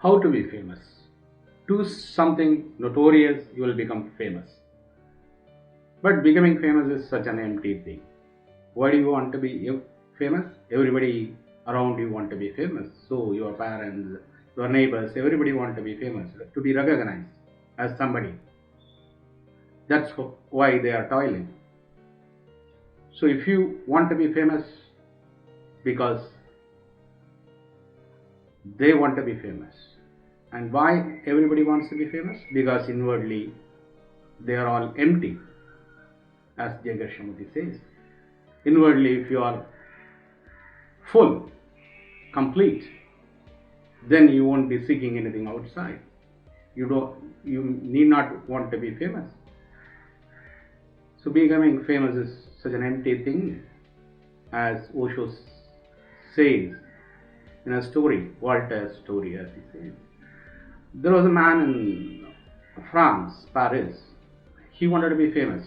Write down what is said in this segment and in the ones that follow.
How to be famous? Do something notorious, you will become famous. But becoming famous is such an empty thing. Why do you want to be famous? Everybody around you want to be famous. So your parents, your neighbors, everybody want to be famous, to be recognized as somebody. That's why they are toiling. So if you want to be famous because they want to be famous, and why everybody wants to be famous? Because inwardly they are all empty, as J.Krishnamurti says. Inwardly, if you are full, complete, then you won't be seeking anything outside. You need not want to be famous. So becoming famous is such an empty thing, as Osho says in a story, Walter's story, as he says. There was a man in France, Paris. He wanted to be famous.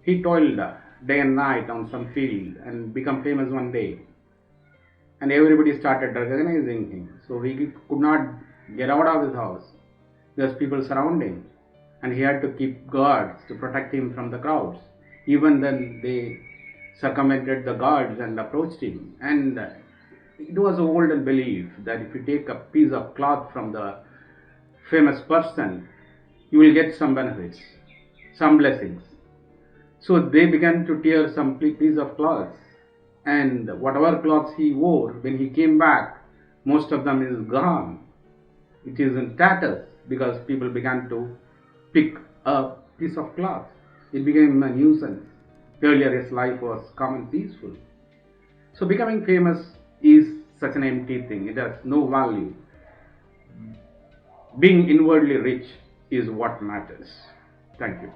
He toiled day and night on some field and become famous one day. And everybody started recognizing him. So he could not get out of his house. There's people surrounding. And he had to keep guards to protect him from the crowds. Even then they circumvented the guards and approached him. And it was an olden belief that if you take a piece of cloth from the famous person, you will get some benefits, some blessings. So they began to tear some piece of cloth, and whatever clothes he wore, when he came back, most of them is gone. It is in tatters because people began to pick a piece of cloth. It became a nuisance. Earlier his life was calm and peaceful. So becoming famous is such an empty thing. It has no value. Being inwardly rich is what matters. Thank you.